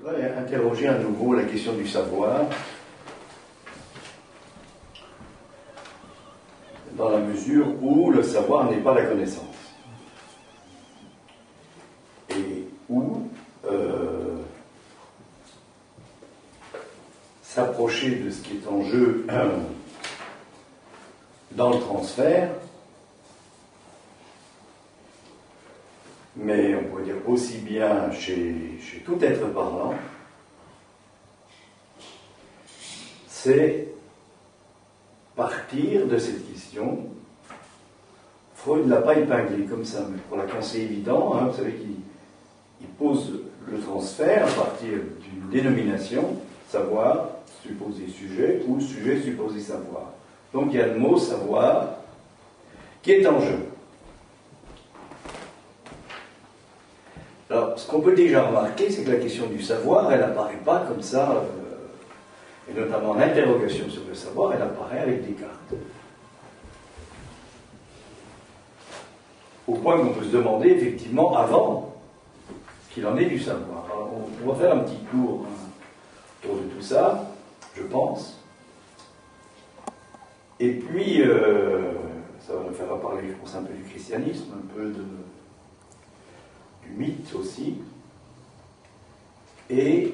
voudrais interroger à nouveau la question du savoir, dans la mesure où le savoir n'est pas la connaissance. Et où s'approcher de ce qui est en jeu dans le transfert, mais on pourrait dire aussi bien chez tout être parlant, c'est partir de cette question. Freud ne l'a pas épinglé comme ça, mais pour Lacan c'est évident, hein, vous savez qu'il pose le transfert à partir d'une dénomination, savoir, supposé sujet, ou sujet supposé savoir. Donc il y a le mot savoir qui est en jeu. Alors, ce qu'on peut déjà remarquer, c'est que la question du savoir, elle n'apparaît pas comme ça, et notamment l'interrogation sur le savoir, elle apparaît avec Descartes. Au point qu'on peut se demander, effectivement, avant, ce qu'il en est du savoir. Alors, on va faire un petit tour autour de tout ça, je pense. Et puis, ça va nous faire parler, je pense, un peu du christianisme, un peu du mythe aussi, et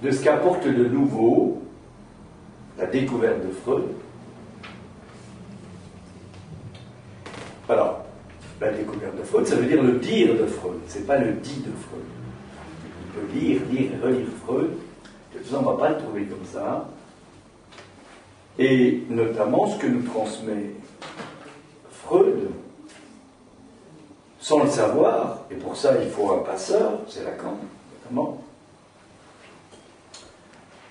de ce qu'apporte de nouveau la découverte de Freud. Alors, la découverte de Freud, ça veut dire le dire de Freud, c'est pas le dit de Freud. On peut lire et relire Freud, de toute façon on ne va pas le trouver comme ça. Et notamment ce que nous transmet Freud, sans le savoir, et pour ça il faut un passeur, c'est Lacan notamment.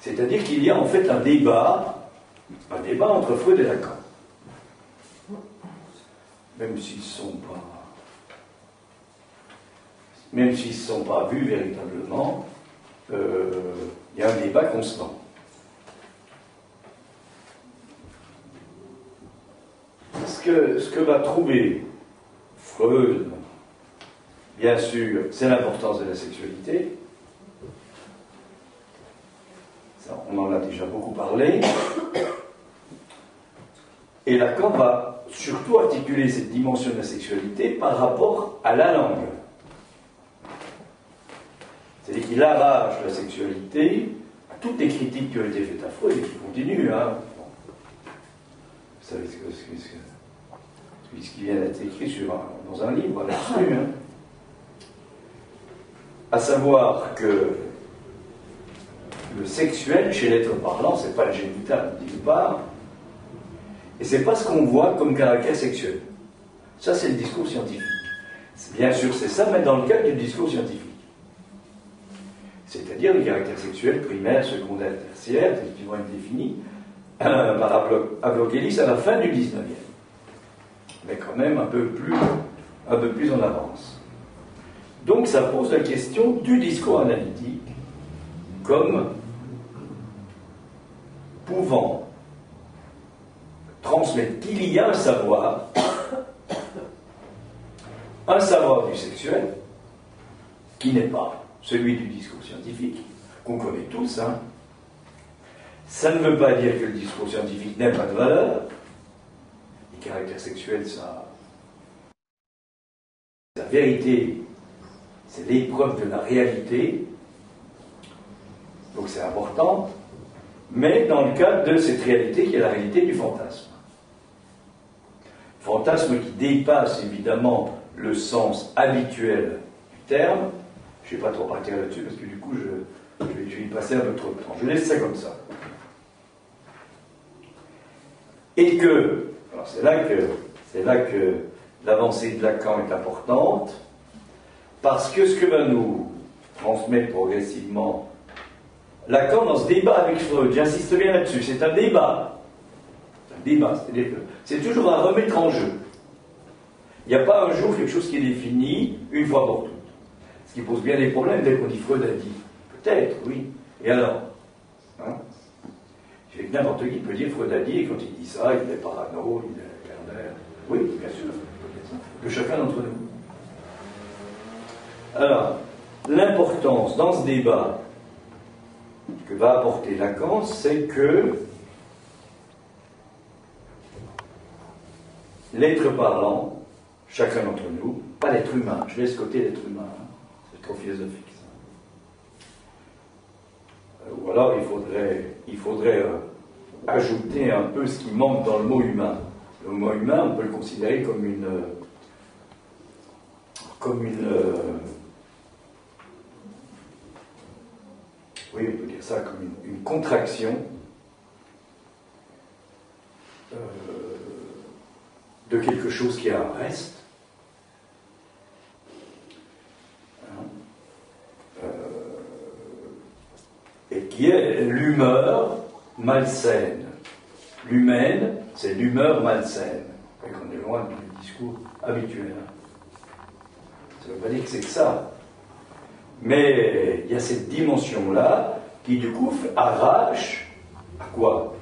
C'est-à-dire qu'il y a en fait un débat entre Freud et Lacan. Même s'ils ne sont pas vus véritablement, il y a un débat constant. Ce que va trouver Freud, bien sûr, c'est l'importance de la sexualité. Ça, on en a déjà beaucoup parlé. Et Lacan va surtout articuler cette dimension de la sexualité par rapport à la langue. C'est-à-dire qu'il arrache la sexualité à toutes les critiques qui ont été faites à Freud et qui continuent. Hein. Bon. Vous savez ce qui vient d'être écrit dans un livre là-dessus. Hein. À savoir que le sexuel chez l'être parlant, c'est pas le génital d'une part, et c'est pas ce qu'on voit comme caractère sexuel. Ça, c'est le discours scientifique. Bien sûr, c'est ça, mais dans le cadre du discours scientifique. C'est-à-dire le caractère sexuel primaire, secondaire, tertiaire, qui vont être définis par Avlogélis à la fin du 19e. Mais quand même un peu plus en avance. Donc ça pose la question du discours analytique comme pouvant transmettre qu'il y a un savoir du sexuel qui n'est pas celui du discours scientifique, qu'on connaît tous. Hein. Ça ne veut pas dire que le discours scientifique n'a pas de valeur. Le caractère sexuel, ça, la vérité, c'est l'épreuve de la réalité, donc c'est important, mais dans le cadre de cette réalité qui est la réalité du fantasme. Fantasme qui dépasse évidemment le sens habituel du terme. Je ne vais pas trop partir là-dessus parce que du coup je vais y passer un peu trop de temps. Je laisse ça comme ça. Et que, alors c'est là que l'avancée de Lacan est importante, parce que ce que va nous transmettre progressivement Lacan dans ce débat avec Freud, j'insiste bien là-dessus, c'est un débat. C'est-à-dire que c'est toujours à remettre en jeu. Il n'y a pas un jour quelque chose qui est défini une fois pour toutes. Ce qui pose bien des problèmes dès qu'on dit Freud a dit. Peut-être, oui. Et alors hein, n'importe qui peut dire Freud a dit, et quand il dit ça, il est parano, il est pervers. Oui, bien sûr, de chacun d'entre nous. Alors, l'importance dans ce débat que va apporter Lacan, c'est que l'être parlant, chacun d'entre nous, pas l'être humain, je laisse côté l'être humain, hein, c'est trop philosophique ça. Ou alors il faudrait ajouter un peu ce qui manque dans le mot humain. Le mot humain, on peut le considérer comme une oui, on peut dire ça comme une contraction de quelque chose qui a un reste, et qui est l'humeur malsaine. L'humaine, c'est l'humeur malsaine. On est loin du discours habituel. Ça ne veut pas dire que c'est que ça. Mais il y a cette dimension-là qui, du coup, arrache à quoi?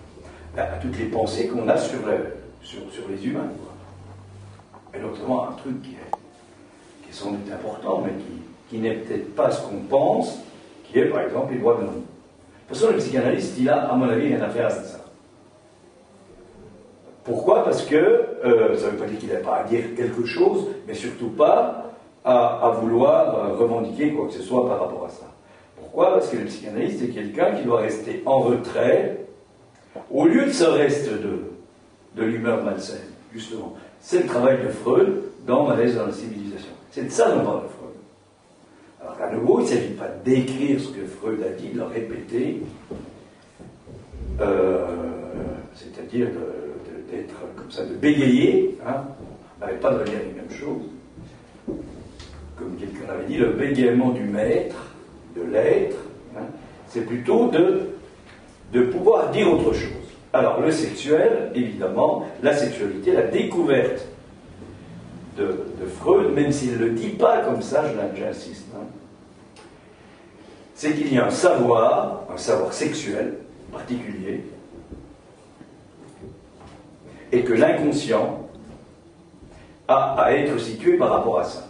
À toutes les pensées qu'on a sur les humains. Quoi. Et notamment un truc qui est sans doute important, mais qui n'est peut-être pas ce qu'on pense, qui est, par exemple, les droits de l'homme. De toute façon, le psychanalyste, il a, à mon avis, rien à faire avec ça. Pourquoi? Parce que ça ne veut pas dire qu'il n'a pas à dire quelque chose, mais surtout pas à vouloir revendiquer quoi que ce soit par rapport à ça. Pourquoi? Parce que le psychanalyste est quelqu'un qui doit rester en retrait au lieu de ce reste de l'humeur malsaine, justement. C'est le travail de Freud dans Malaise dans la civilisation. C'est de ça dont parle Freud. Alors à nouveau, il ne s'agit pas d'écrire ce que Freud a dit, de le répéter, c'est-à-dire d'être comme ça, de bégayer, hein, on n'arrête pas de dire les mêmes choses. Comme quelqu'un avait dit, le bégaiement du maître, de l'être, hein, c'est plutôt de pouvoir dire autre chose. Alors, le sexuel, évidemment, la sexualité, la découverte de Freud, même s'il ne le dit pas comme ça, j'insiste, hein, c'est qu'il y a un savoir sexuel particulier, et que l'inconscient a à être situé par rapport à ça.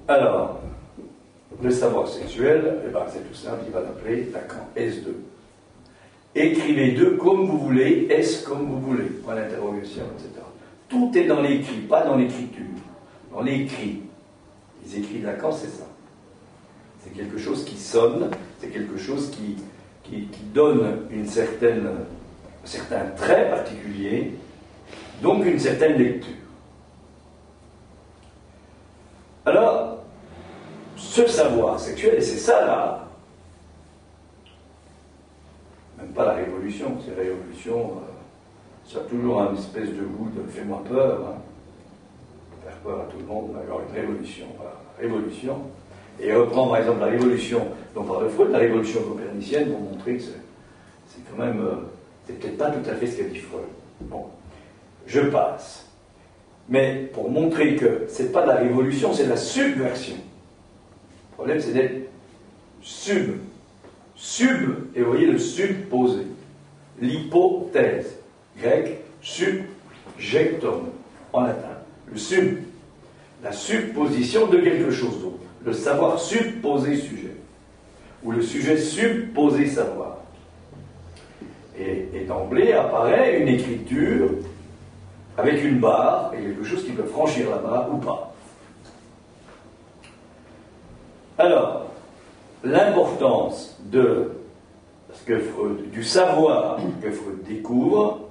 Alors, le savoir sexuel, eh ben, c'est tout simple, il va l'appeler Lacan S2. Écrivez deux comme vous voulez, S comme vous voulez, point d'interrogation, etc. Tout est dans l'écrit, pas dans l'écriture. Dans l'écrit. Les écrits de Lacan, c'est ça. C'est quelque chose qui sonne, c'est quelque chose qui donne un certain trait particulier, donc une certaine lecture. Alors, ce savoir sexuel, et c'est ça là, même pas la révolution, c'est la révolution, ça a toujours un espèce de goût de fais-moi peur, hein, faire peur à tout le monde, alors une révolution, voilà, révolution. Et reprendre par exemple la révolution dont parle Freud, la révolution copernicienne, pour montrer que c'est quand même, c'est peut-être pas tout à fait ce qu'a dit Freud. Bon, je passe. Mais pour montrer que c'est pas de la révolution, c'est de la subversion. Le problème, c'est d'être sub, et vous voyez le subposé. L'hypothèse, grec, subjectum, en latin. Le sub, la supposition de quelque chose d'autre. Le savoir supposé sujet, ou le sujet supposé savoir. Et d'emblée apparaît une écriture avec une barre, et quelque chose qui peut franchir la barre ou pas. Alors, l'importance du savoir que Freud découvre,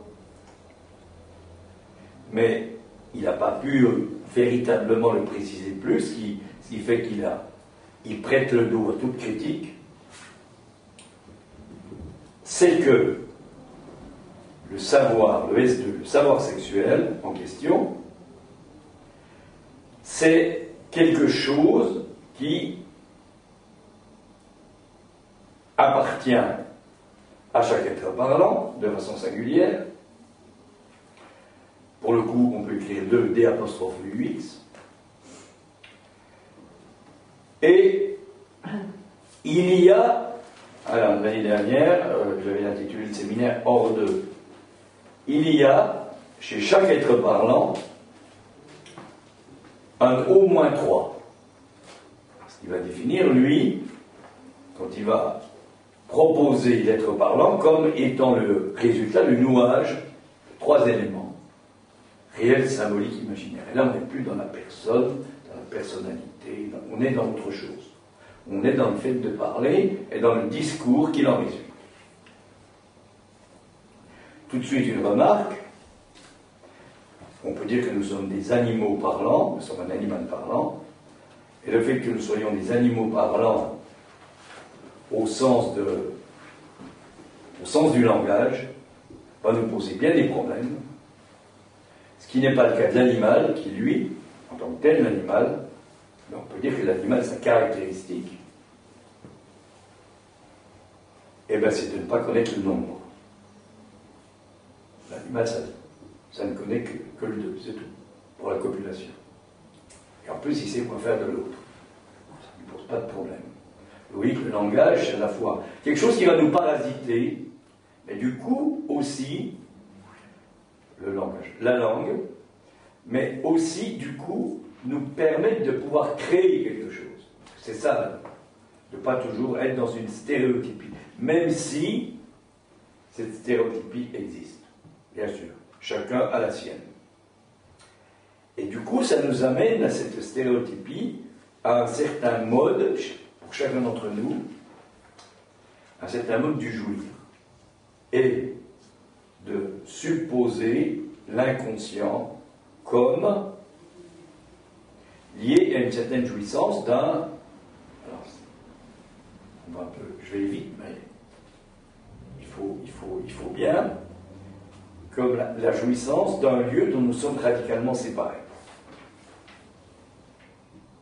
mais il n'a pas pu véritablement le préciser plus, ce qui fait qu'il prête le dos à toute critique, c'est que le savoir, le S2, le savoir sexuel en question, c'est quelque chose qui appartient à chaque être parlant, de façon singulière. Pour le coup, on peut écrire D''UX. Et il y a, alors l'année dernière, j'avais intitulé le séminaire Hors d'eux. Il y a, chez chaque être parlant, au moins 3. Ce qu'il va définir, lui, quand il va proposer l'être parlant comme étant le résultat, le nouage de 3 éléments. Réel, symbolique, imaginaire. Et là, on n'est plus dans la personne, dans la personnalité, on est dans autre chose. On est dans le fait de parler et dans le discours qui en résulte. Tout de suite, une remarque. On peut dire que nous sommes des animaux parlants, nous sommes un animal parlant, et le fait que nous soyons des animaux parlants au sens du langage va nous poser bien des problèmes, ce qui n'est pas le cas de l'animal, qui lui, en tant que tel, l'animal, on peut dire que l'animal, sa caractéristique, c'est de ne pas connaître le nombre. L'animal, ça ne connaît que le 2, c'est tout, pour la copulation. Et en plus, il sait quoi faire de l'autre. Ça ne lui pose pas de problème. Vous voyez que le langage, c'est à la fois quelque chose qui va nous parasiter, mais du coup, aussi, le langage, la langue, mais aussi, du coup, nous permettre de pouvoir créer quelque chose. C'est ça, de ne pas toujours être dans une stéréotypie, même si cette stéréotypie existe. Bien sûr, chacun a la sienne. Et du coup, ça nous amène à cette stéréotypie, à un certain mode, pour chacun d'entre nous, un certain mode du jouir. Et de supposer l'inconscient comme lié à une certaine jouissance d'un... Alors, on va un peu, je vais vite, mais il faut bien... comme la jouissance d'un lieu dont nous sommes radicalement séparés.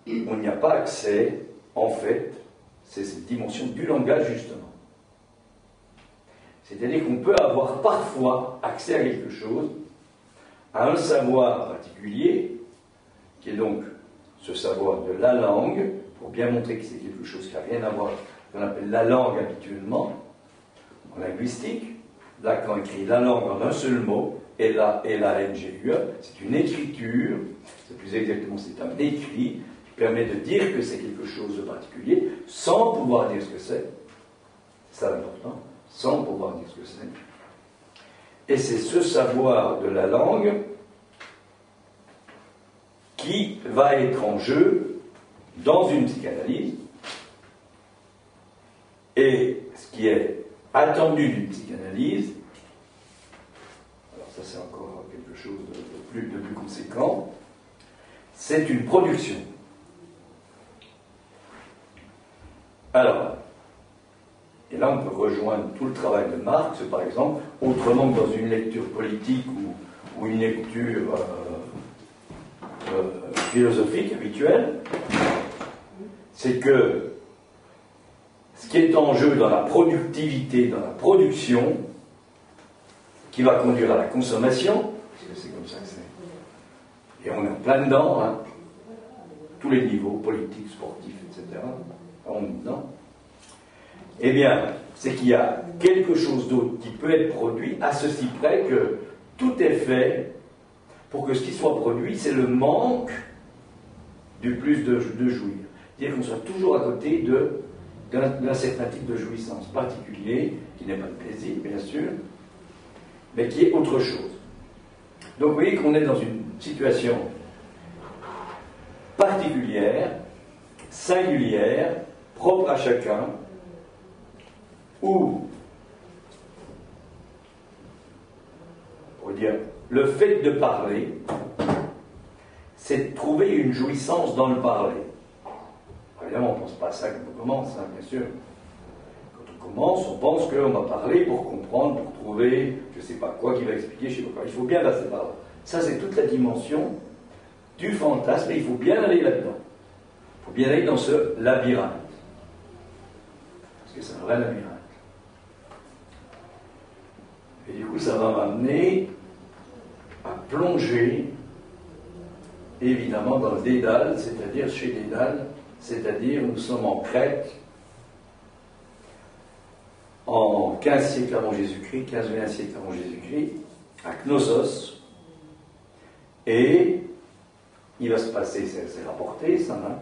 On n'y a pas accès, en fait, c'est cette dimension du langage, justement. C'est-à-dire qu'on peut avoir parfois accès à quelque chose, à un savoir particulier, qui est donc ce savoir de la langue, pour bien montrer que c'est quelque chose qui n'a rien à voir avec ce qu'on appelle la langue habituellement, en linguistique. Lacan écrit la langue en un seul mot, L-A-N-G-U-E, c'est une écriture, c'est plus exactement, c'est un écrit qui permet de dire que c'est quelque chose de particulier, sans pouvoir dire ce que c'est. C'est ça l'important, sans pouvoir dire ce que c'est. Et c'est ce savoir de la langue qui va être en jeu dans une psychanalyse, et ce qui est attendu d'une psychanalyse, alors ça c'est encore quelque chose de plus conséquent, c'est une production. Alors, et là on peut rejoindre tout le travail de Marx, par exemple, autrement que dans une lecture politique ou une lecture philosophique habituelle, c'est que ce qui est en jeu dans la productivité, dans la production, qui va conduire à la consommation, parce que c'est comme ça que c'est, et on est en plein dedans, hein, tous les niveaux, politiques, sportifs, etc., on est dedans, eh bien, c'est qu'il y a quelque chose d'autre qui peut être produit, à ceci près que tout est fait pour que ce qui soit produit, c'est le manque du plus de jouir. C'est-à-dire qu'on soit toujours à côté d'un certain type de jouissance particulier, qui n'est pas le plaisir, bien sûr, mais qui est autre chose. Donc vous voyez qu'on est dans une situation particulière, singulière, propre à chacun, où, on va dire, le fait de parler, c'est de trouver une jouissance dans le parler. Évidemment, on ne pense pas à ça quand on commence, hein, bien sûr. Quand on commence, on pense qu'on va parler pour comprendre, pour trouver, je ne sais pas quoi, qui va expliquer, je ne sais pas quoi. Il faut bien passer par là. Ça, c'est toute la dimension du fantasme, et il faut bien aller là-dedans. Il faut bien aller dans ce labyrinthe. Parce que c'est un vrai labyrinthe. Et du coup, ça va m'amener à plonger, évidemment, dans le Dédale, c'est-à-dire chez Dédale, c'est-à-dire nous sommes en Crète, en 15 siècles avant Jésus-Christ, 15e siècle avant Jésus-Christ, à Knossos, et il va se passer, c'est rapporté ça, hein,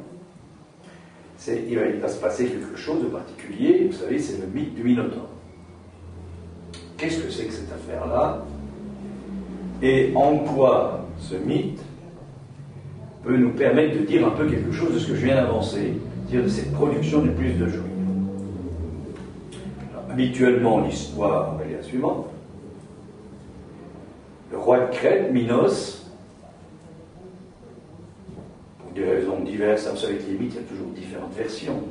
il va se passer quelque chose de particulier, vous savez, c'est le mythe du Minotaure. Qu'est-ce que c'est que cette affaire-là? Et en quoi ce mythe peut nous permettre de dire un peu quelque chose de ce que je viens d'avancer, c'est-à-dire de cette production de plus de jouir. Habituellement, l'histoire est la suivante. Le roi de Crète, Minos, pour des raisons diverses, vous savez que les mythes, il y a toujours différentes versions.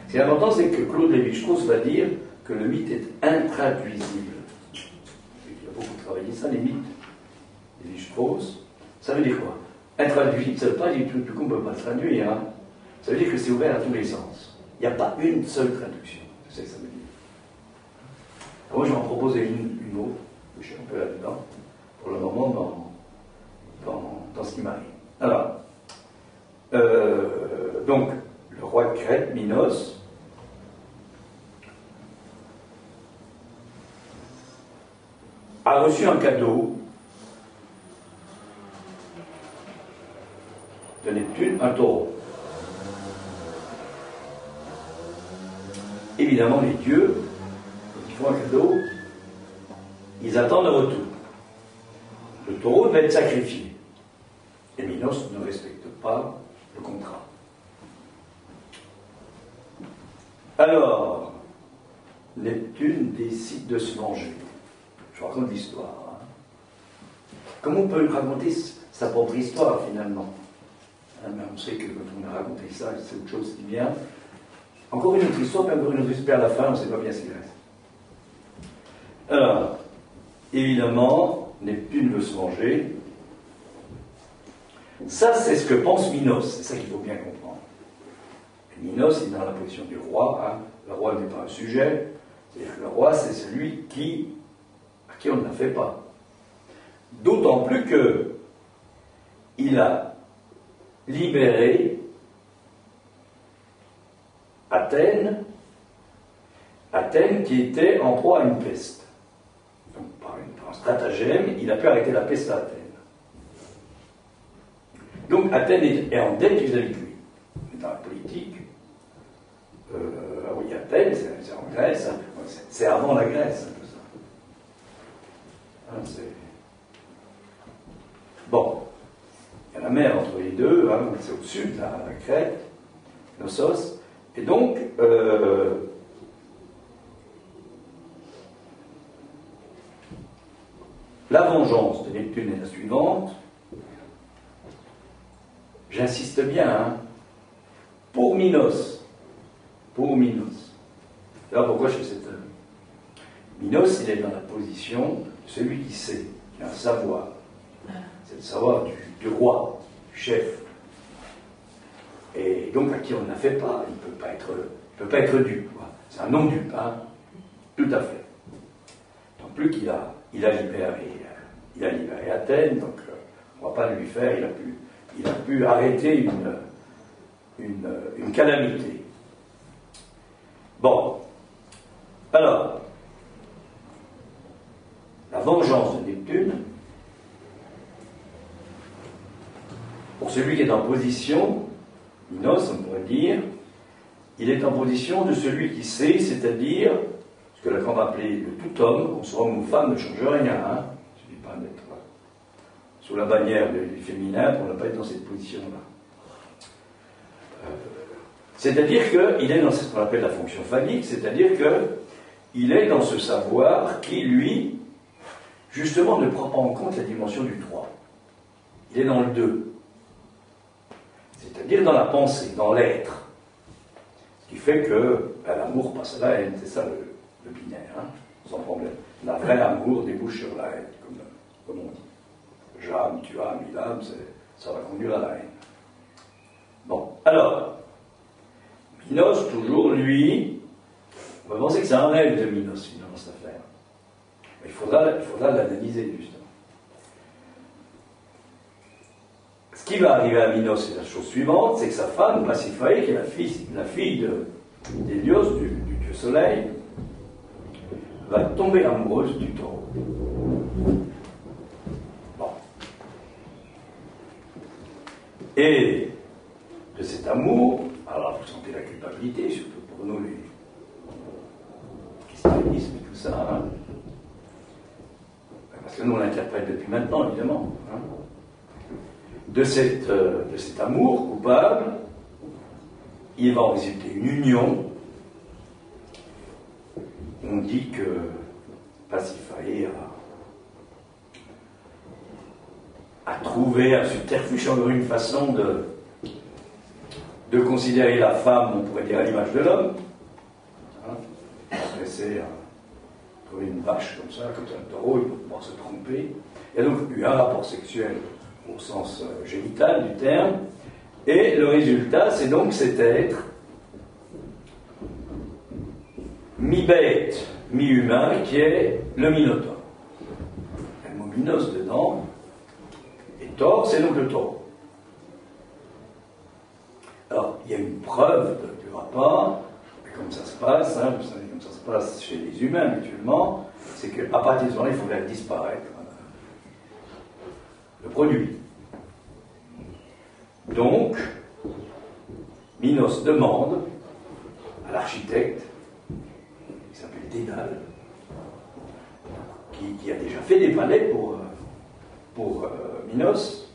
Ce qui est important, c'est que Claude Lévi-Strauss va dire que le mythe est intraduisible. Il a beaucoup travaillé ça, les mythes. Lévi-Strauss, ça veut dire quoi? Intraduisible, ça ne veut pas dire tout qu'on ne peut pas le traduire. Hein. Ça veut dire que c'est ouvert à tous les sens. Il n'y a pas une seule traduction. C'est ce que ça veut dire. Alors moi, je vais en proposer une autre. Je suis un peu là-dedans, pour le moment, dans ce qui m'arrive. Alors, donc, le roi de Crète, Minos, a reçu un cadeau de Neptune, un taureau. Évidemment, les dieux, quand ils font un cadeau, ils attendent un retour. Le taureau va être sacrifié. Et Minos ne respecte pas le contrat. Alors, Neptune décide de se venger. Je raconte l'histoire. Hein. Comment on peut raconter sa propre histoire, finalement? Hein, mais on sait que quand on a raconté ça, c'est autre chose qui vient. Encore une autre histoire, puis encore une autre histoire, à la fin, on ne sait pas bien ce qu'il reste. Alors, évidemment, Neptune veut se venger. Ça, c'est ce que pense Minos. C'est ça qu'il faut bien comprendre. Et Minos est dans la position du roi. Hein. Le roi n'est pas un sujet. C'est-à-dire que le roi, c'est celui à qui on ne la fait pas. D'autant plus que il a libéré Athènes qui était en proie à une peste. Donc, par un stratagème, il a pu arrêter la peste à Athènes. Donc, Athènes est en dette vis-à-vis de lui. Dans la politique, oui, Athènes, c'est en Grèce, hein. C'est avant la Grèce, tout ça. Hein, bon, il y a la mer entre les deux, hein, c'est au sud, la Crète, Knossos, et donc, la vengeance de Neptune est la suivante. J'insiste bien, hein, pour Minos. Alors pourquoi je fais cette œuvre? Minos, il est dans la position de celui qui sait, qui a un savoir. C'est le savoir du roi, du chef. Et donc à qui on ne la fait pas, il ne peut pas être dupe. C'est un non-dupe, hein, tout à fait. Tant plus qu'il a libéré Athènes, donc on ne va pas lui faire, il a pu arrêter une calamité. Bon, alors, la vengeance de Neptune, pour celui qui est en position, Minos, on pourrait dire, il est en position de celui qui sait, c'est-à-dire, ce que Lacan va appeler le tout homme, qu'on soit homme ou femme, ne change rien, hein. Il ne suffit pas d'être sous la bannière du féminin pour ne pas être dans cette position-là. C'est-à-dire qu'il est dans ce qu'on appelle la fonction phallique, c'est-à-dire qu'il est dans ce savoir qui, lui, justement, ne prend pas en compte la dimension du 3. Il est dans le 2. C'est-à-dire dans la pensée, dans l'être. Ce qui fait que l'amour passe à la haine, c'est ça le binaire, hein, sans problème. La vraie amour débouche sur la haine, comme on dit. J'aime, tu aimes, il aime, ça va conduire à la haine. Bon, alors, Minos, toujours, lui, on va penser que c'est un rêve de Minos, finalement, cette affaire. Mais il faudra l'analyser, justement. Ce qui va arriver à Minos, c'est la chose suivante, c'est que sa femme, Pasiphae, qui est la fille d'Hélios, du dieu soleil, va tomber amoureuse du taureau. Bon. Et de cet amour, alors vous sentez la culpabilité, surtout pour nous les christianismes et tout ça, hein. Parce que nous on l'interprète depuis maintenant, évidemment. Hein. De cet amour coupable, il va en résulter une union. On dit que Pasiphae a trouvé un subterfuge, une façon de considérer la femme, on pourrait dire à l'image de l'homme. Hein, trouver une vache comme ça, un taureau, il peut pouvoir se tromper. Il y a donc eu un rapport sexuel au sens génital du terme, et le résultat, c'est donc cet être mi-bête, mi-humain, qui est le Minotaure. Il y a le mot minos dedans, et Thor, c'est donc le taureau. Alors, il y a une preuve du rapport, et comme ça se passe, hein, vous savez comme ça se passe chez les humains habituellement, c'est qu'à partir de ce moment-là, il faut faire disparaître le produit. Donc, Minos demande à l'architecte, qui s'appelle Dédale, qui a déjà fait des palais pour Minos,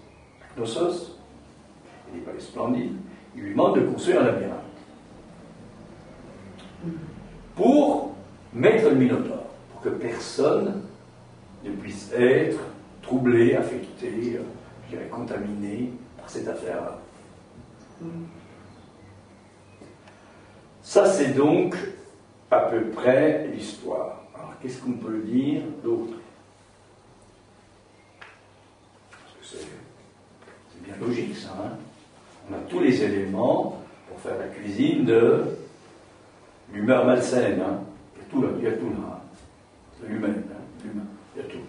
Knossos, et des palais splendides, il lui demande de construire un labyrinthe pour mettre le Minotaure, pour que personne ne puisse être troublé, affecté, je dirais contaminé par cette affaire-là. Ça, c'est donc à peu près l'histoire. Alors, qu'est-ce qu'on peut dire d'autre? Parce que c'est bien logique, ça. Hein, on a tous les éléments pour faire la cuisine de l'humeur malsaine. Hein. Il y a tout là. Hein. C'est l'humain. Hein. Il y a tout.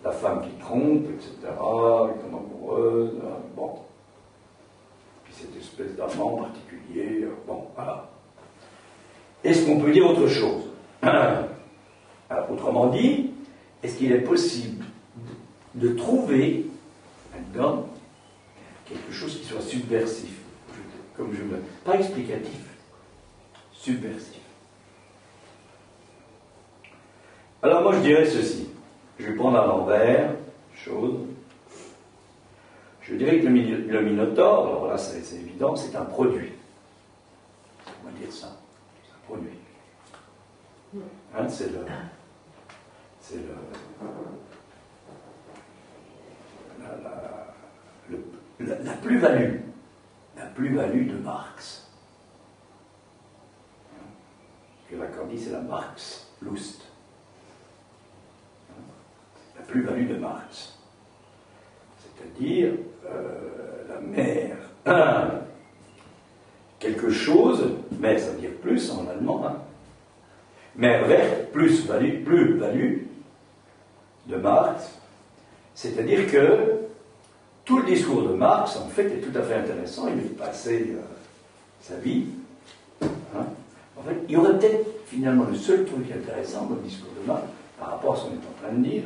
La femme qui trompe, etc., qui tombe amoureuse, bon. Puis cette espèce d'amant particulier, bon, voilà. Est-ce qu'on peut dire autre chose? Alors, autrement dit, est-ce qu'il est possible de trouver là-dedans quelque chose qui soit subversif, comme je veux, pas explicatif, subversif? Alors moi je dirais ceci. Je vais prendre à l'envers, chose. Je dirais que le Minotaure, alors là c'est évident, c'est un produit. On va dire ça. C'est un produit. Hein, c'est la plus-value. La plus-value de Marx. Ce que Lacan dit, c'est la Marx-Lust. La plus-value de Marx. C'est-à-dire la mère. Quelque chose, mère ça veut dire plus en allemand, hein. Mère verte, plus-value de Marx. C'est-à-dire que tout le discours de Marx, en fait, est tout à fait intéressant. Il a passé sa vie. Hein. En fait, il y aurait peut-être, finalement, le seul truc intéressant dans le discours de Marx, par rapport à ce qu'on est en train de dire,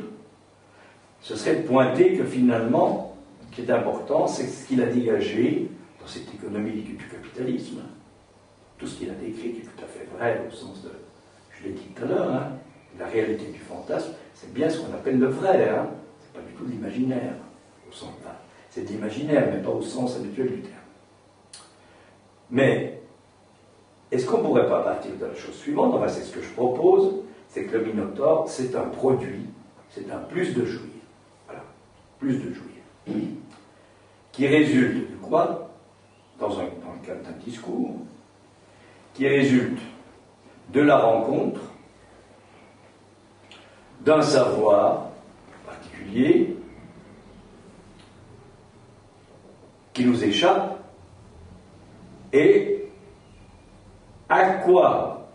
ce serait de pointer que finalement, ce qui est important, c'est ce qu'il a dégagé dans cette économie du capitalisme. Tout ce qu'il a décrit qui est tout à fait vrai, au sens de, je l'ai dit tout à l'heure, hein, la réalité du fantasme, c'est bien ce qu'on appelle le vrai. Hein. C'est pas du tout l'imaginaire, au sens là. C'est de l'imaginaire, mais pas au sens habituel du terme. Mais, est-ce qu'on ne pourrait pas partir de la chose suivante? Enfin, c'est ce que je propose, c'est que le Minotaure, c'est un produit, c'est un plus de jouir. Voilà, plus de jouir. Qui résulte de quoi? Dans le cadre d'un discours, qui résulte de la rencontre, d'un savoir particulier, qui nous échappe, et à quoi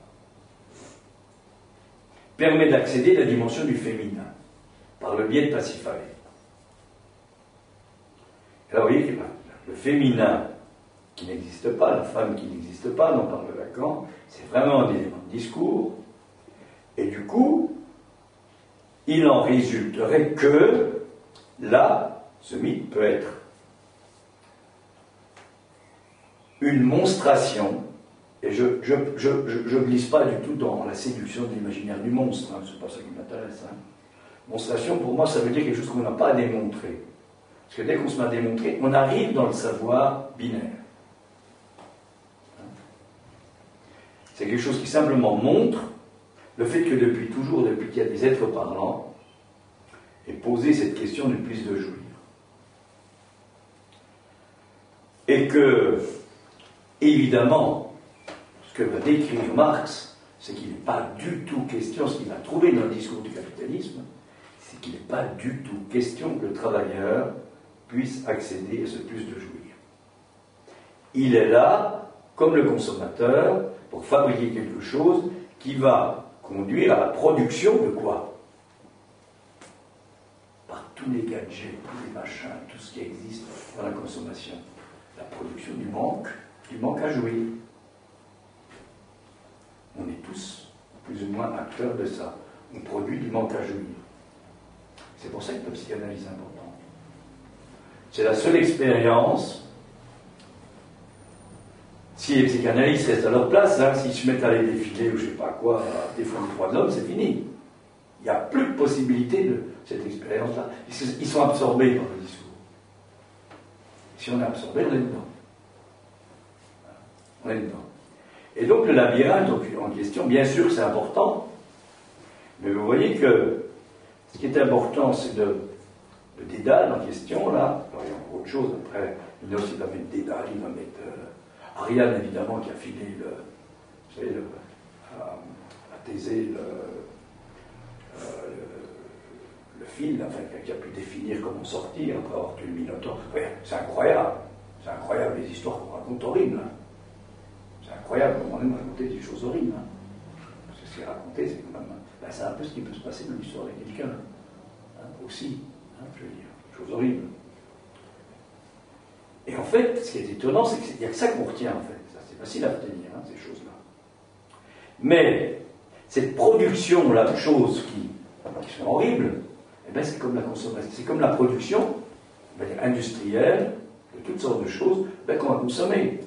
permet d'accéder la dimension du féminin, par le biais de Pasiphae. Alors vous voyez que le féminin qui n'existe pas, la femme qui n'existe pas, dont parle Lacan, c'est vraiment un élément de discours, et du coup, il en résulterait que, là, ce mythe peut être une monstration, et je ne glisse pas du tout dans la séduction de l'imaginaire du monstre, hein, c'est pas ça qui m'intéresse. Hein. Monstration, pour moi, ça veut dire quelque chose qu'on n'a pas à démontrer. Parce que dès qu'on se met à démontrer, on arrive dans le savoir binaire. C'est quelque chose qui simplement montre le fait que depuis toujours, depuis qu'il y a des êtres parlants, est posée cette question du plus de jouir. Et que, évidemment, ce que va décrire Marx, c'est qu'il n'est pas du tout question, ce qu'il va trouver dans le discours du capitalisme, c'est qu'il n'est pas du tout question que le travailleur puisse accéder à ce plus de jouir. Il est là, comme le consommateur, pour fabriquer quelque chose qui va conduire à la production de quoi? Par tous les gadgets, tous les machins, tout ce qui existe dans la consommation. La production du manque à jouir. On est tous plus ou moins acteurs de ça. On produit du manque à jouir. C'est pour ça que la psychanalyse est importante. C'est la seule expérience. Si les psychanalystes restent à leur place, hein, s'ils se mettent à aller défiler ou je ne sais pas quoi, à défendre les droits de l'homme, c'est fini. Il n'y a plus de possibilité de cette expérience-là. Ils sont absorbés par le discours. Si on est absorbé, on est dedans. On est dedans. Et donc le labyrinthe en question, bien sûr c'est important, mais vous voyez que ce qui est important, c'est le Dédale en question, là. Alors, il y a encore autre chose, après, il va mettre Dédale, il va mettre Ariane, évidemment, qui a filé vous savez, à Thésée le fil, enfin, qui a pu définir comment sortir après avoir tué le Minotaure. Ouais, c'est incroyable. C'est incroyable les histoires qu'on raconte horribles. Hein. C'est incroyable comment on aime raconter des choses horribles. Hein. Parce que ce qui est raconté, c'est quand même. Ben, c'est un peu ce qui peut se passer dans l'histoire de quelqu'un. Hein, aussi. Hein, je veux dire, des choses horribles. Et en fait, ce qui est étonnant, c'est qu'il n'y a que ça qu'on retient, en fait. Ça, c'est facile à retenir, hein, ces choses-là. Mais cette production-là de choses qui sont horribles, eh ben, c'est comme la consommation, c'est comme la production industrielle de toutes sortes de choses qu'on va consommer.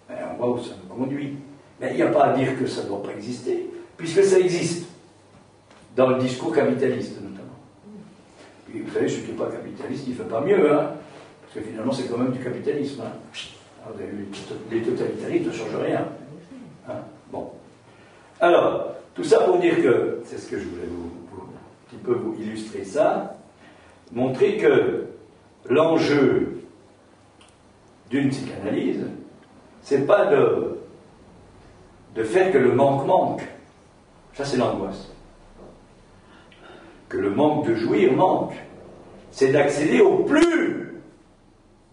Ben, on voit où ça nous conduit. Mais il n'y a pas à dire que ça ne doit pas exister, puisque ça existe dans le discours capitaliste, notamment. Puis, vous savez, celui qui n'est pas capitaliste, il ne fait pas mieux, hein, parce que finalement, c'est quand même du capitalisme. Hein. Alors, vous avez vu, les totalitaristes ne changent rien. Hein. Bon. Alors, tout ça pour dire que, c'est ce que je voulais un petit peu vous illustrer ça, montrer que l'enjeu d'une psychanalyse, c'est pas de faire que le manque. Ça, c'est l'angoisse. Que le manque de jouir manque. C'est d'accéder au plus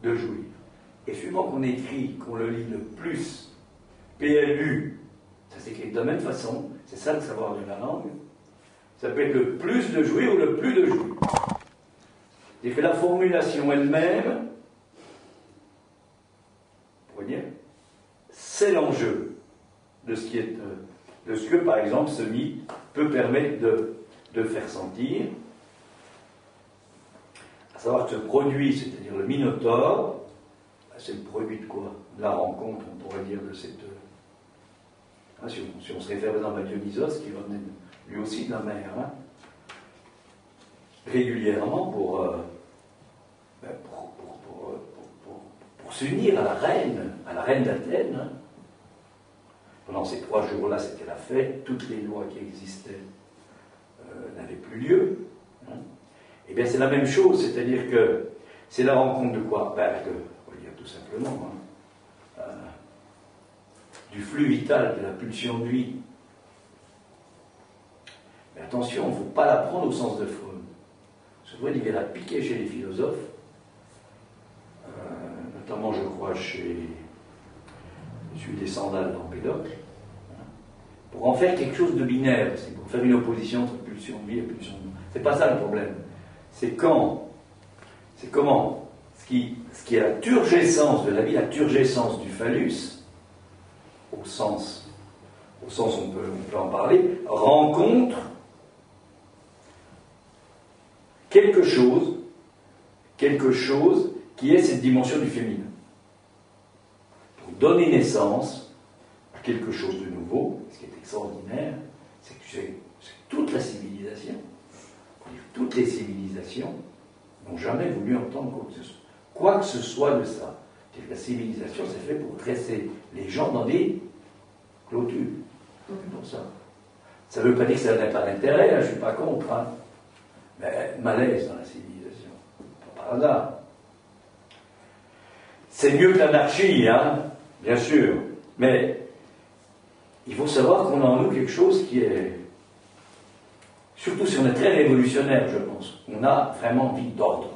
de jouir. Et suivant qu'on écrit, qu'on le lit le plus, PLU, ça s'écrit de la même façon, c'est ça le savoir de la langue, ça peut être le plus de jouir ou le plus de jouir. C'est-à-dire que la formulation elle-même, on pourrait dire, c'est l'enjeu de ce qui est, de ce que, par exemple, ce mythe peut permettre de faire sentir, à savoir que ce produit, c'est-à-dire le Minotaure, c'est le produit de quoi? De la rencontre, on pourrait dire, de cette... si on se réfère par exemple à Dionysos, qui revenait lui aussi de la mer, hein, régulièrement pour s'unir à la reine d'Athènes. Hein. Pendant ces 3 jours-là, c'était la fête, toutes les lois qui existaient n'avaient plus lieu. Hein. Et bien c'est la même chose, c'est-à-dire que c'est la rencontre de quoi? On va dire tout simplement, hein, du flux vital, de la pulsion de vie. Mais attention, il ne faut pas la prendre au sens de Freud. Freud, il vient la piquer chez les philosophes, notamment, je crois, chez celui des sandales d'Empédocle, hein, pour en faire quelque chose de binaire, c'est pour faire une opposition entre pulsion de vie et pulsion de vie. C'est pas ça le problème. C'est comment ce qui est la turgescence de la vie, la turgescence du phallus, au sens on peut en parler, rencontre quelque chose qui est cette dimension du féminin. donner naissance à quelque chose de nouveau. Ce qui est extraordinaire, c'est que toute la civilisation, toutes les civilisations n'ont jamais voulu entendre quoi que ce soit de ça. La civilisation, c'est fait pour dresser les gens dans des clôtures. C'est pour ça. Ça ne veut pas dire que ça n'a pas d'intérêt, hein, je ne suis pas contre. Hein. Mais malaise dans la civilisation. Pas par hasard. C'est mieux que l'anarchie, hein, bien sûr. Mais il faut savoir qu'on a en nous quelque chose qui est... Surtout si on est très révolutionnaire, je pense. On a vraiment envie d'ordre.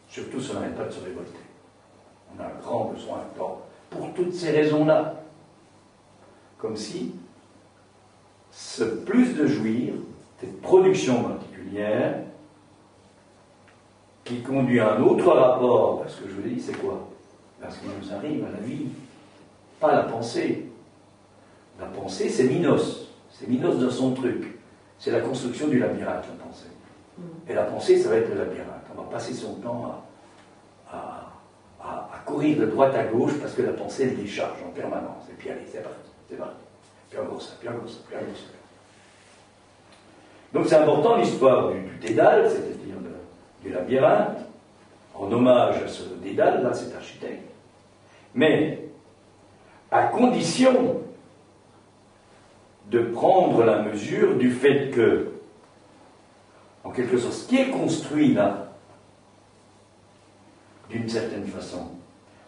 Surtout si on n'arrête pas de se révolter. On a un grand besoin d'ordre. Pour toutes ces raisons-là. Comme si ce plus de jouir, cette production particulière, qui conduit à un autre rapport, parce que je vous dis, c'est quoi? Parce qu'il nous arrive à la vie, pas la pensée. La pensée, c'est Minos. C'est Minos dans son truc. C'est la construction du labyrinthe, la pensée. Et la pensée, ça va être le labyrinthe. On va passer son temps à courir de droite à gauche parce que la pensée, elle décharge en permanence. Et puis allez, c'est parti. C'est parti. Puis encore ça, puis encore ça, puis encore ça. Donc c'est important l'histoire du Dédale, c'est-à-dire du labyrinthe, en hommage à ce Dédale, là, cet architecte. Mais à condition de prendre la mesure du fait que, en quelque sorte, ce qui est construit là, d'une certaine façon,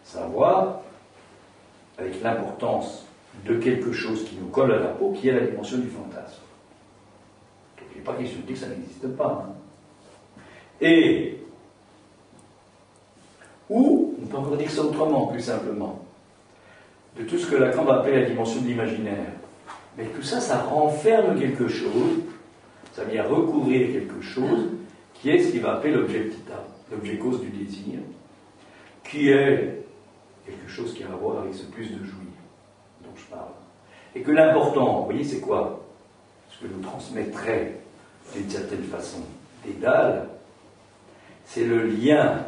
savoir, avec l'importance de quelque chose qui nous colle à la peau, qui est la dimension du fantasme. Donc, il n'est pas question de dire que ça n'existe pas. Hein. Et, ou, on peut encore dire ça autrement, plus simplement, de tout ce que Lacan va appeler la dimension de l'imaginaire. Mais tout ça, ça renferme quelque chose, ça vient recouvrir quelque chose, qui est ce qu'il va appeler l'objet petit a, l'objet cause du désir, qui est quelque chose qui a à voir avec ce plus de jouir dont je parle. Et que l'important, vous voyez, c'est quoi? Ce que nous transmettrait, d'une certaine façon, Dédale, c'est le lien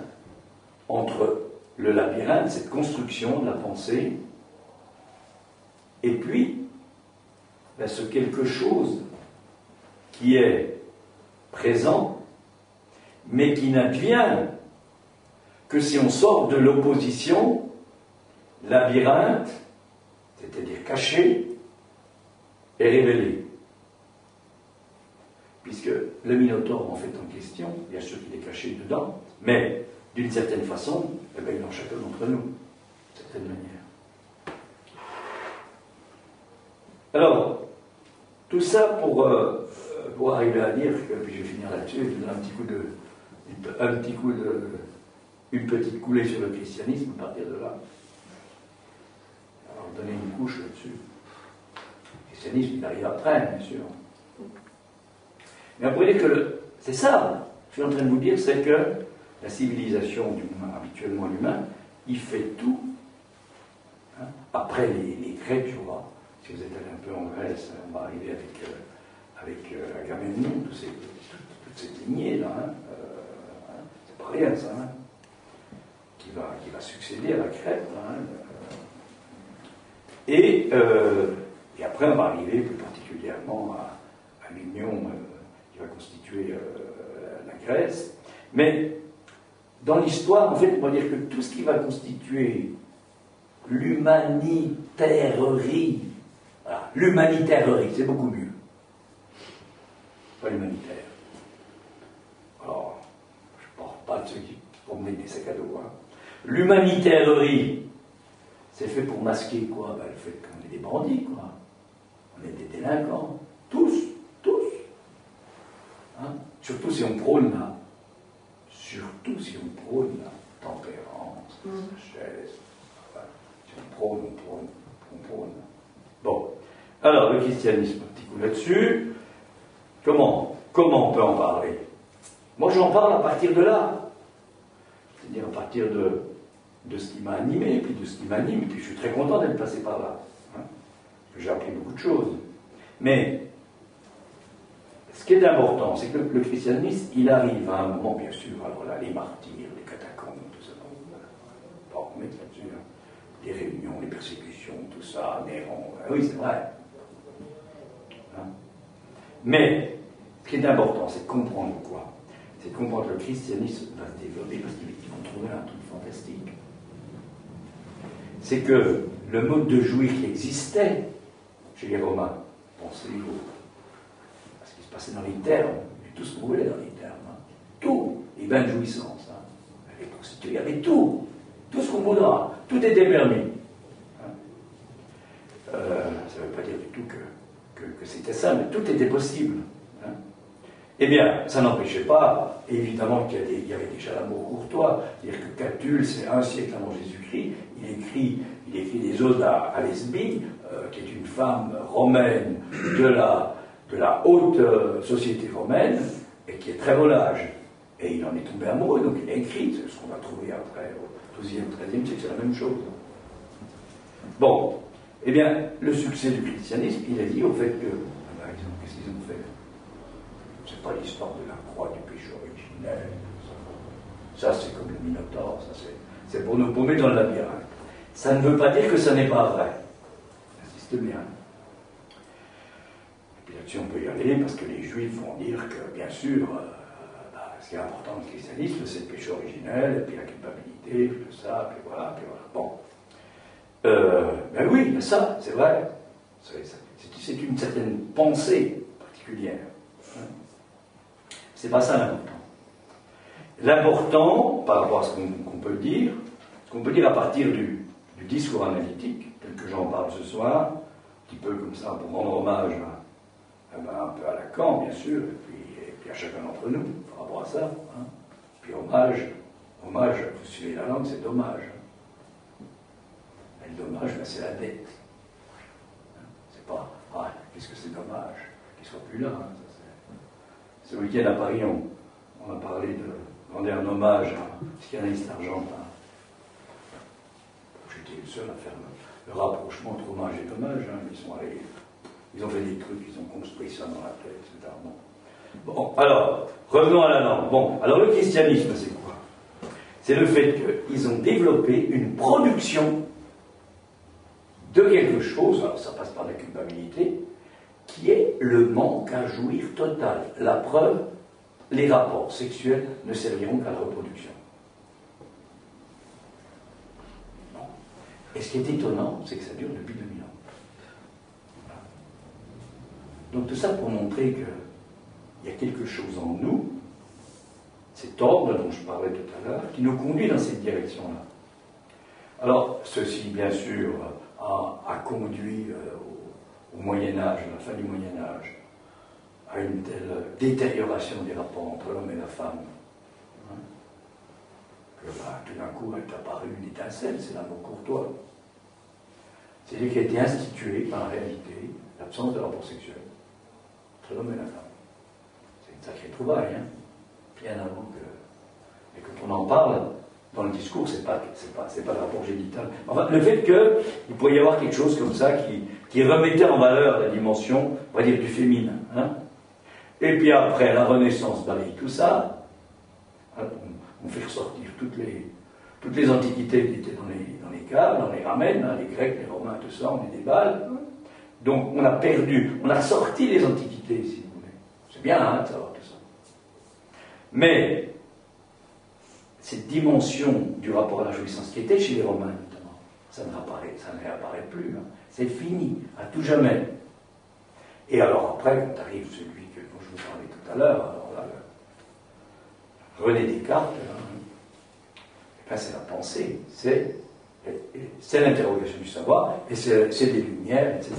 entre le labyrinthe, cette construction de la pensée, et puis, ben, ce quelque chose qui est présent, mais qui n'advient que si on sort de l'opposition labyrinthe, c'est-à-dire caché, et révélé. Puisque le Minotaure, en fait, en question, bien sûr qu'il est caché dedans, mais d'une certaine façon, eh bien, il est en chacun d'entre nous, d'une certaine manière. Alors, tout ça pour arriver à dire que, puis je vais finir là-dessus, je donne une petite coulée sur le christianisme à partir de là. Alors, donner une couche là-dessus. Le christianisme, il arrive après, bien sûr. Mais vous voyez que c'est ça, je suis en train de vous dire, c'est que la civilisation, habituellement l'humain, il fait tout. Hein, après les Grecs, je vois. Si vous êtes allé un peu en Grèce, on va arriver avec Agamemnon, toutes ces lignées-là. Hein, c'est pas rien, ça. Hein, qui va succéder à la Crète. Hein, et après, on va arriver plus particulièrement à l'union qui va constituer la Grèce. Mais dans l'histoire, en fait, on va dire que tout ce qui va constituer l'humanitairerie, voilà, l'humanitairerie, c'est beaucoup mieux. Pas l'humanitaire. Alors, je ne parle pas de ceux qui promenaient des sacs à dos. Hein. L'humanitairerie, c'est fait pour masquer quoi? Ben, le fait qu'on est des bandits, quoi. On est des délinquants. Tous. Hein? Surtout si on prône la tempérance, la sagesse. Voilà. Si on prône. Bon. Alors, le christianisme, un petit coup là-dessus. Comment on peut en parler? Moi, j'en parle à partir de là. C'est-à-dire à partir de ce qui m'a animé, puis de ce qui m'anime, puis je suis très content d'être passé par là. Hein, parce que j'ai appris beaucoup de choses. Mais, ce qui est important, c'est que le christianisme, il arrive à un moment, bien sûr, alors là, les martyrs, les catacombes, tout ça, on va pas en remettre là-dessus. Hein. les réunions, les persécutions, tout ça, Néron, oui, c'est vrai. Hein? Mais, ce qui est important, c'est de comprendre quoi? C'est de comprendre que le christianisme va se développer parce qu'ils vont trouver un truc fantastique. C'est que le mode de jouir qui existait chez les Romains, pensez à ce qui se passait dans les termes, et tout ce qu'on voulait dans les termes, hein. Tout, les bains de jouissance, hein. Les prostituées, il y avait tout ce qu'on voudra, tout était permis. Hein. Ça ne veut pas dire du tout que c'était ça, mais tout était possible. Hein. Eh bien, ça n'empêchait pas, évidemment, qu'il y avait déjà l'amour courtois, c'est-à-dire que Catulle, c'est un siècle avant Jésus-Christ, il écrit des odes à Lesbie, qui est une femme romaine de la haute société romaine, et qui est très volage. Et il en est tombé amoureux, donc il a écrit, c'est ce qu'on va trouver après, au XIIe, XIIIe siècle, c'est la même chose. Bon, eh bien, le succès du christianisme, il est lié au fait que, par exemple, qu'est-ce qu'ils ont fait? C'est pas l'histoire de la croix du péché originel. Ça, c'est comme le Minotaure, ça, c'est pour nous paumer dans le labyrinthe. Ça ne veut pas dire que ça n'est pas vrai. Insiste bien. Et puis là-dessus, on peut y aller, parce que les Juifs vont dire que, bien sûr, ce qui est important dans le christianisme, c'est le péché originel, et puis la culpabilité, puis tout ça, puis voilà, puis voilà. Bon. Ben oui, mais ça, c'est vrai. C'est une certaine pensée particulière. C'est pas ça l'important. L'important, par rapport à ce qu'on peut dire, ce qu'on peut dire à partir du discours analytique, tel que j'en parle ce soir, un petit peu comme ça, pour rendre hommage un peu à Lacan, bien sûr, et puis à chacun d'entre nous, par rapport à ça. Hein. Puis hommage, vous suivez la langue, c'est dommage. Et le dommage, ben, c'est la dette. C'est pas, qu'est-ce que c'est dommage qu'il soit plus là. Hein, ce week-end à Paris, on a parlé de rendre un hommage à un psychanalyste argentin. J'étais le seul à faire le rapprochement entre hommage et dommage. Hein. Ils sont allés, ils ont fait des trucs, ils ont construit ça dans la tête, etc. Bon, alors, revenons à la langue. Bon, alors le christianisme, c'est quoi? C'est le fait qu'ils ont développé une production de quelque chose, alors ça passe par la culpabilité, qui est le manque à jouir total. La preuve, les rapports sexuels ne serviront qu'à la reproduction. Non. Et ce qui est étonnant, c'est que ça dure depuis 2000 ans. Voilà. Donc tout ça pour montrer qu'il y a quelque chose en nous, cet ordre dont je parlais tout à l'heure, qui nous conduit dans cette direction-là. Alors, ceci, bien sûr, a conduit au Moyen-Âge, à la fin du Moyen-Âge, à une telle détérioration des rapports entre l'homme et la femme, hein, que tout d'un coup est apparue une étincelle, c'est l'amour courtois. C'est-à-dire qu'il a été institué par la réalité, l'absence de rapport sexuel entre l'homme et la femme. C'est une sacrée trouvaille, hein, bien avant que... Et quand on en parle, dans le discours, c'est pas le rapport génital. Enfin, le fait qu'il pourrait y avoir quelque chose comme ça qui remettait en valeur la dimension, on va dire, du féminin. Hein. Et puis après, la Renaissance balaye tout ça. Hein, on fait ressortir toutes les antiquités qui étaient dans les caves, on les ramène, hein, les Grecs, les Romains, tout ça, on les déballe. Donc on a ressorti les antiquités, si vous voulez. C'est bien hein, de savoir tout ça. Mais cette dimension du rapport à la jouissance qui était chez les Romains, notamment, ça ne réapparaît plus. Hein. C'est fini, à tout jamais. Et alors après, quand arrive celui dont je vous parlais tout à l'heure, alors là, René Descartes, hein, c'est la pensée, c'est l'interrogation du savoir, et c'est des lumières, etc.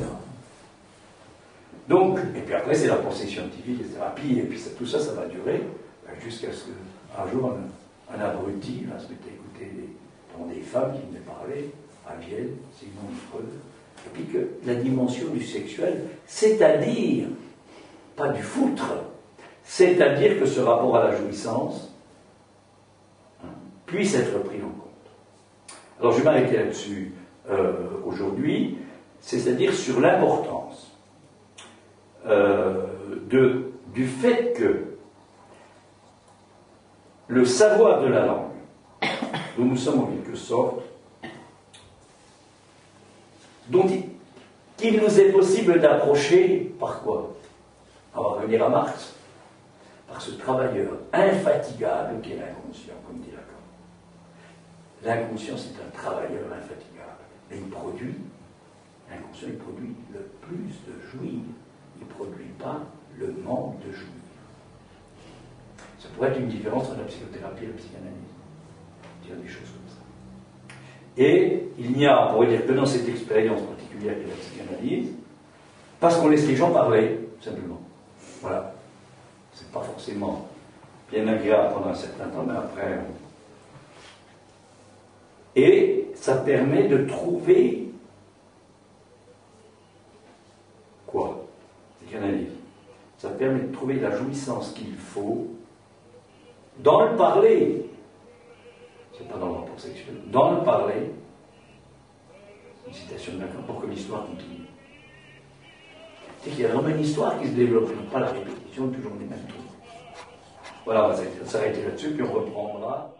Donc, et puis après, c'est la pensée scientifique, etc. Et puis tout ça, ça va durer jusqu'à ce qu'un jour, un abruti va se mettre à écouter des femmes qui venaient parler à Vienne, Sigmund Freud, et puis que la dimension du sexuel, c'est-à-dire, pas du foutre, c'est-à-dire que ce rapport à la jouissance puisse être pris en compte. Alors je vais m'arrêter là-dessus aujourd'hui, c'est-à-dire sur l'importance du fait que le savoir de la langue, dont nous sommes en quelque sorte qu'il nous est possible d'approcher par quoi? On va revenir à Marx, par ce travailleur infatigable qui est l'inconscient, comme dit Lacan. L'inconscient, c'est un travailleur infatigable. Et l'inconscient, il produit le plus de jouir. Il ne produit pas le manque de jouir. Ça pourrait être une différence entre la psychothérapie et la psychanalyse. Dire des choses comme ça. Et il n'y a, on pourrait dire, que dans cette expérience particulière de la psychanalyse, parce qu'on laisse les gens parler, simplement. Voilà. C'est pas forcément bien agréable pendant un certain temps, mais après. Et ça permet de trouver quoi? Psychanalyse. Ça permet de trouver la jouissance qu'il faut dans le parler. C'est pas dans le rapport sexuel. Dans le parler. Une citation de Lacan pour que l'histoire continue. C'est qu'il y a vraiment une histoire qui se développe, pas la répétition toujours des mêmes trucs. Voilà, on va s'arrêter là-dessus, puis on reprendra.